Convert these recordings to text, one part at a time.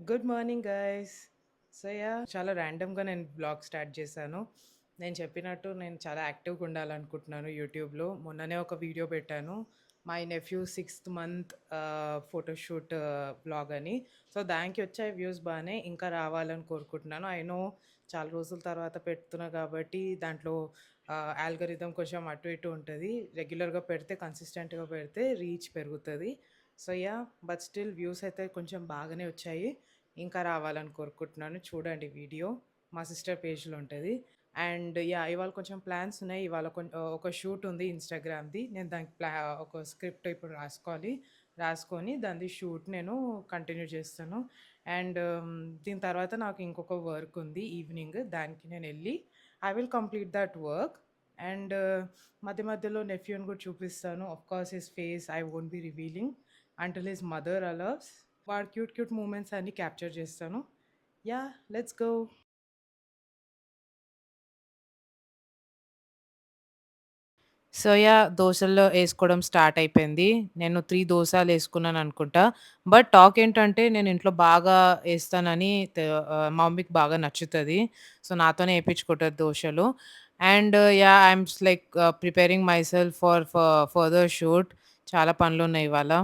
Good morning guys. So చాలా ర్యాండమ్గా నేను బ్లాగ్ స్టార్ట్ చేశాను. నేను చెప్పినట్టు నేను చాలా యాక్టివ్గా ఉండాలనుకుంటున్నాను యూట్యూబ్లో. మొన్ననే ఒక వీడియో పెట్టాను, my nephew 6th month photoshoot blog అని. సో దానికి వచ్చే వ్యూస్ బాగానే ఇంకా రావాలని కోరుకుంటున్నాను. ఐ నో చాలా రోజుల తర్వాత పెడుతున్నా కాబట్టి దాంట్లో ఆల్గరిథం కొంచెం అటు ఇటు ఉంటుంది. రెగ్యులర్గా పెడితే, కన్సిస్టెంట్గా పెడితే రీచ్ పెరుగుతుంది. సో బట్ స్టిల్ వ్యూస్ అయితే కొంచెం బాగానే వచ్చాయి. ఇంకా రావాలని కోరుకుంటున్నాను. చూడండి వీడియో, మా సిస్టర్ పేజ్లో ఉంటుంది. అండ్ ఇవాళ కొంచెం ప్లాన్స్ ఉన్నాయి. ఇవాళ ఒక షూట్ ఉంది ఇన్స్టాగ్రామ్ది. నేను దానికి ఒక స్క్రిప్ట్ ఇప్పుడు రాసుకొని దాని షూట్ నేను కంటిన్యూ చేస్తాను. అండ్ దీని తర్వాత నాకు ఇంకొక వర్క్ ఉంది ఈవినింగ్, దానికి నేను వెళ్ళి I will complete that work. And మధ్య మధ్యలో నెఫ్యూని కూడా చూపిస్తాను. Of course his face I won't be revealing until his mother allows. వాడు క్యూట్ మూమెంట్స్ అన్నీ క్యాప్చర్ చేస్తాను. Let's go. సో దోసల్లో వేసుకోవడం స్టార్ట్ అయిపోయింది. నేను 3 దోసలు వేసుకున్నాను అనుకుంటా. బట్ టాక్ ఏంటంటే నేను ఇంట్లో బాగా ఏస్తానని మా మమ్మీకి బాగా నచ్చుతది. సో నాతోనే ఏపించుకుంటది దోసలు. And I'm like preparing myself for further shoot. చాలా పనులున్నాయి ఇవాళ.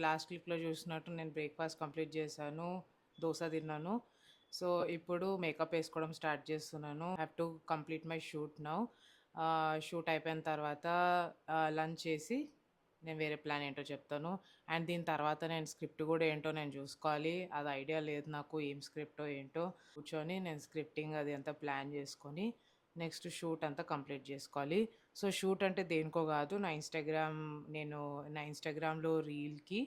లాస్ట్ క్లిప్‌లో చూసినట్టు నేను బ్రేక్‌ఫాస్ట్ కంప్లీట్ చేశాను. దోస తిన్నాను. సో ఇప్పుడు మేకప్ వేసుకోవడం స్టార్ట్ చేస్తున్నాను. I have to complete my shoot now. Shoot అయిపోయిన తర్వాత లంచ్ చేసి నేను వేరే ప్లాన్ ఏంటో చెప్తాను. అండ్ దీని తర్వాత నేను స్క్రిప్ట్ కూడా ఏంటో నేను చూసుకోవాలి. అది ఐడియా లేదు నాకు, ఏం స్క్రిప్టో ఏంటో. కూర్చొని నేను స్క్రిప్టింగ్ అది అంతా ప్లాన్ చేసుకొని నెక్స్ట్ షూట్ అంతా కంప్లీట్ చేసుకోవాలి. సో షూట్ అంటే దేనికో కాదు, నేను నా ఇన్స్టాగ్రామ్లో రీల్కి.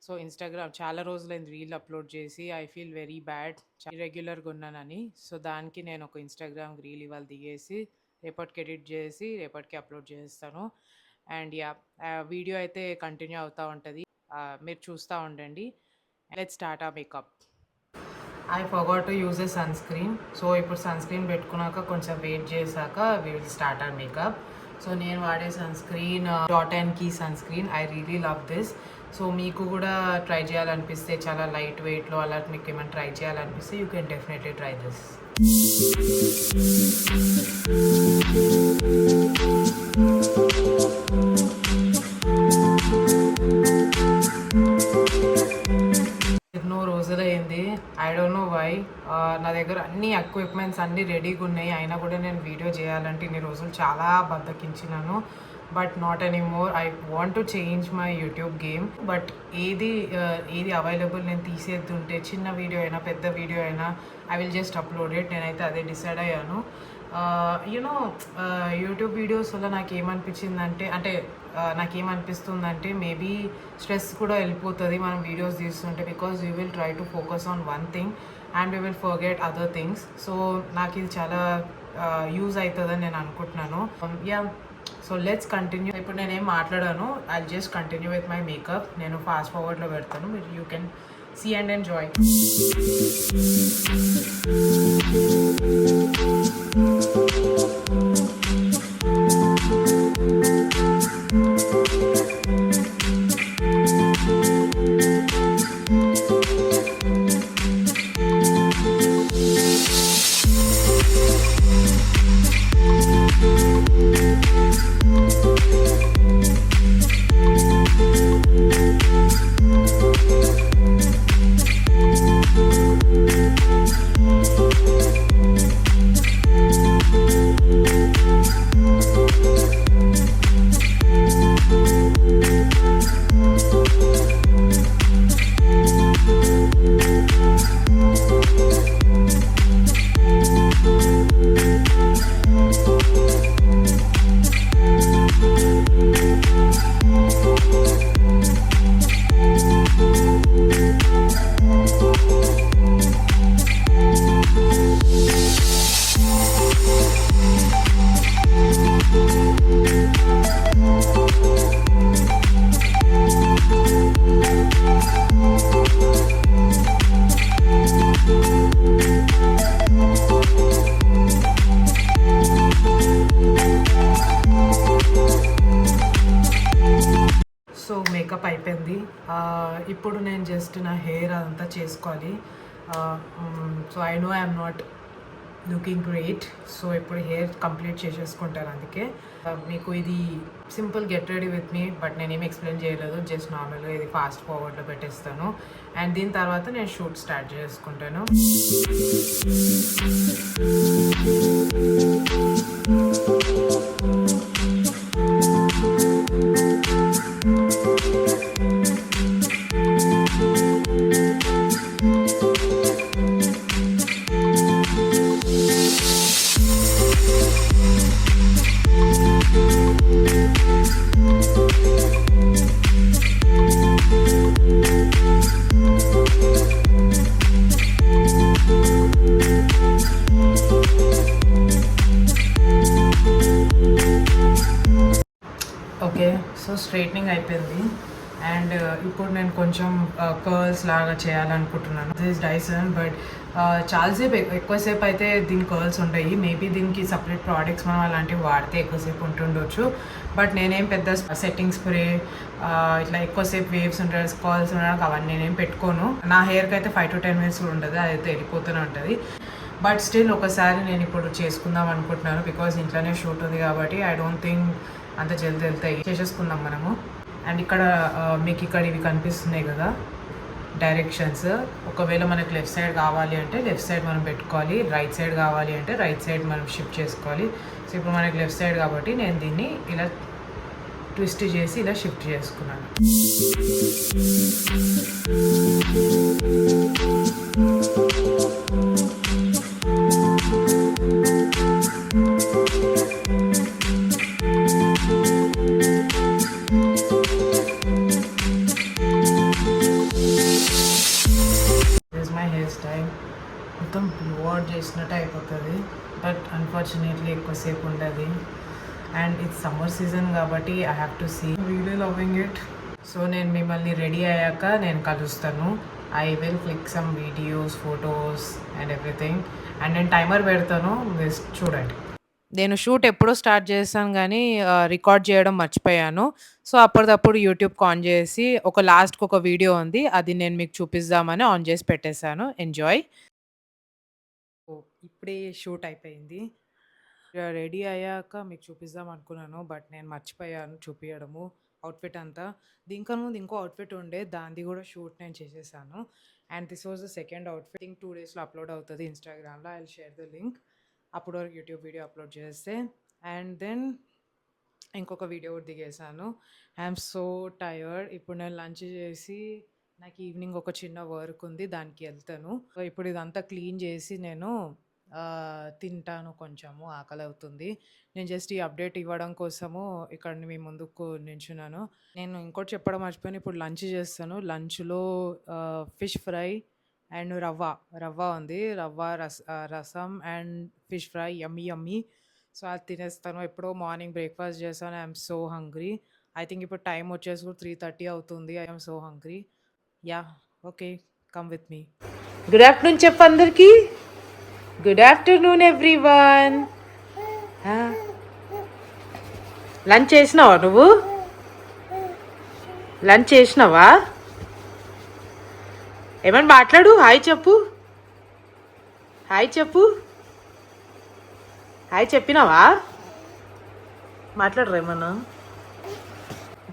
సో ఇన్స్టాగ్రామ్ చాలా రోజులైంది రీల్ అప్లోడ్ చేసి. ఐ ఫీల్ వెరీ బ్యాడ్, ఇర్రెగ్యులర్గా ఉన్నానని. సో దానికి నేను ఒక ఇన్స్టాగ్రామ్ రీల్ ఇవాళ దిగేసి రేపటికి ఎడిట్ చేసి రేపటికి అప్లోడ్ చేస్తాను. అండ్ వీడియో అయితే కంటిన్యూ అవుతూ ఉంటుంది. మీరు చూస్తూ ఉండండి. Let's start a makeup. I forgot to use a sunscreen. So ఇప్పుడు సన్ స్క్రీన్ పెట్టుకున్నాక కొంచెం వెయిట్ చేశాక we will start our makeup. So నేను వాడే sunscreen Dot&Key sunscreen. I really love this. So మీకు కూడా try చేయాలనిపిస్తే, చాలా light వెయిట్లో అలా మీకు ఏమైనా ట్రై చేయాలనిపిస్తే you can definitely try this. ఎన్నో రోజులైంది, ఐ డోంట్ నో వై. నా దగ్గర అన్ని ఎక్విప్మెంట్స్ అన్నీ రెడీగా ఉన్నాయి, అయినా కూడా నేను వీడియో చేయాలంటే ఇన్ని రోజులు చాలా బద్దకించినాను. But not anymore. I want to change my YouTube game. But ఏది అవైలబుల్ నేను తీసేద్దుంటే, చిన్న వీడియో అయినా పెద్ద వీడియో అయినా, I will just upload it. నేనైతే అదే డిసైడ్ అయ్యాను. యూనో యూట్యూబ్ వీడియోస్ వల్ల నాకేమనిపిస్తుందంటే మేబీ స్ట్రెస్ కూడా వెళ్ళిపోతుంది మనం వీడియోస్ తీస్తుంటే. Because you will try to focus on one thing and you will forget other things. So నాకు ఇది చాలా యూజ్ అవుతుందని నేను అనుకుంటున్నాను. So let's continue. ఇప్పుడు నేనేం మాట్లాడాను, I just continue with my makeup. నేను ఫాస్ట్ ఫార్వర్డ్లో పెడతాను, మీరు you can see and enjoy. అయిపోయింది. ఇప్పుడు నేను జస్ట్ నా హెయిర్ అదంతా చేసుకోవాలి. So I know I'm not looking great. So ఇప్పుడు హెయిర్ కంప్లీట్ చేసేసుకుంటాను. అందుకే మీకు ఇది simple get ready with me, but నేనేమి ఎక్స్ప్లెయిన్ చేయలేదు, జస్ట్ నార్మల్గా ఇది ఫాస్ట్ ఫార్వర్డ్లో పెట్టేస్తాను. అండ్ దీని తర్వాత నేను షూట్ స్టార్ట్ చేసుకుంటాను. ఓకే, సో స్ట్రైట్నింగ్ అయిపోయింది. అండ్ ఇప్పుడు నేను కొంచెం కర్ల్స్ లాగా చేయాలనుకుంటున్నాను. దిస్ డైసన్, బట్ చాలాసేపు ఎక్కువసేపు అయితే దీని కర్ల్స్ ఉంటాయి. మేబీ దీనికి సపరేట్ ప్రోడక్ట్స్ మనం అలాంటివి వాడితే ఎక్కువసేపు ఉంటుండొచ్చు. బట్ నేనేం పెద్ద సెట్టింగ్ స్ప్రే ఇట్లా ఎక్కువసేపు వేవ్స్ ఉంటాయి, కర్ల్స్ ఉండడానికి అవన్నీ నేనేం పెట్టుకోను. నా హెయిర్కి అయితే 5 to 10 minutes ఉంటుంది, అదైతే వెళ్ళిపోతూనే ఉంటుంది. బట్ స్టిల్ ఒకసారి నేను ఇప్పుడు చేసుకుందాం అనుకుంటున్నాను, బికాజ్ ఇంట్లోనే షూట్ ఉంది కాబట్టి ఐ డోంట్ థింక్ అంత జల్దీ వెళ్తాయి. చేసేసుకుందాం మనము. అండ్ ఇక్కడ మీకు ఇక్కడ ఇవి కనిపిస్తున్నాయి కదా డైరెక్షన్స్. ఒకవేళ మనకు లెఫ్ట్ సైడ్ కావాలి అంటే లెఫ్ట్ సైడ్ మనం పెట్టుకోవాలి, రైట్ సైడ్ కావాలి అంటే రైట్ సైడ్ మనం షిఫ్ట్ చేసుకోవాలి. సో ఇప్పుడు మనకి లెఫ్ట్ సైడ్ కాబట్టి నేను దీన్ని ఇలా ట్విస్ట్ చేసి ఇలా షిఫ్ట్ చేసుకున్నాను. మొత్తం బ్లోడ్ చేసినట్టు అయిపోతుంది, బట్ అన్ఫార్చునేట్లీ ఎక్కువసేపు ఉండదు. అండ్ ఇట్స్ సమ్మర్ సీజన్ కాబట్టి I have to see, really loving it. So నేను మిమ్మల్ని రెడీ అయ్యాక నేను కలుస్తాను. I will click some videos, photos and everything. And నేను టైమర్ పెడతాను, చూడండి. నేను షూట్ ఎప్పుడో స్టార్ట్ చేశాను కానీ రికార్డ్ చేయడం మర్చిపోయాను. సో అప్పటిదప్పుడు యూట్యూబ్కి ఆన్ చేసి లాస్ట్కి ఒక వీడియో ఉంది, అది నేను మీకు చూపిద్దామని ఆన్ చేసి పెట్టేశాను. ఎంజాయ్. ఇప్పుడే షూట్ అయిపోయింది. రెడీ అయ్యాక మీకు చూపిద్దాం అనుకున్నాను, బట్ నేను మర్చిపోయాను చూపించడము అవుట్ఫిట్ అంతా. దీనికన్నా ముందు ఇంకో అవుట్ఫిట్ ఉండే, దానిది కూడా షూట్ నేను చేసేసాను. And this was the second outfit. Think 2 daysలో అప్లోడ్ అవుతుంది ఇన్స్టాగ్రామ్లో. I will share the link. అప్పుడు వరకు యూట్యూబ్ వీడియో అప్లోడ్ చేస్తే. అండ్ దెన్ ఇంకొక వీడియో కూడా దిగేసాను. I'm so tired. ఇప్పుడు నేను లంచ్ చేసి నాకు ఈవినింగ్ ఒక చిన్న వర్క్ ఉంది, దానికి వెళ్తాను. సో ఇప్పుడు ఇదంతా క్లీన్ చేసి నేను తింటాను. కొంచెము ఆకలి అవుతుంది. నేను జస్ట్ ఈ అప్డేట్ ఇవ్వడం కోసము ఇక్కడ మీ ముందుకు నించున్నాను. నేను ఇంకోటి చెప్పడం మర్చిపోయాను. ఇప్పుడు లంచ్ చేస్తాను. లంచ్లో ఫిష్ ఫ్రై అండ్ రవ్వ ఉంది. రసం and fish fry yummy. So అది తినేస్తాను. ఎప్పుడో మార్నింగ్ బ్రేక్ఫాస్ట్ చేశాను. I'm so hungry. I think ఇప్పుడు టైం వచ్చేసి కూడా 3:30 అవుతుంది. I'm so hungry. Yeah, okay, come with me. Good afternoon చెప్పు అందరికీ. Good afternoon everyone. లంచ్ చేసినావా నువ్వు? లంచ్ చేసినావా? ఏమన్నా మాట్లాడు. హాయ్ చెప్పు. హాయ్ చెప్పు. హాయ్ చెప్పినావా? మాట్లాడరా ఏమన్నా?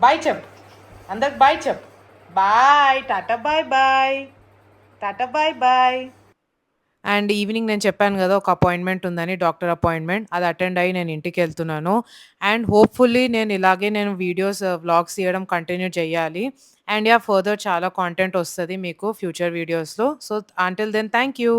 బాయ్ చెప్పు అందరికి. బాయ్ చెప్పు. బాయ్, టాటా, బాయ్ బాయ్, టాటా, బాయ్ బాయ్. అండ్ ఈవినింగ్ నేను చెప్పాను కదా ఒక అపాయింట్మెంట్ ఉందని, డాక్టర్ అపాయింట్మెంట్. అది అటెండ్ అయ్యి నేను ఇంటికి వెళ్తున్నాను. అండ్ హోప్ఫుల్లీ నేను ఇలాగే వీడియోస్ వ్లాగ్స్ తీయడం కంటిన్యూ చేయాలి. అండ్ ఫర్దర్ చాలా కాంటెంట్ వస్తుంది మీకు ఫ్యూచర్ వీడియోస్లో. So until then thank you.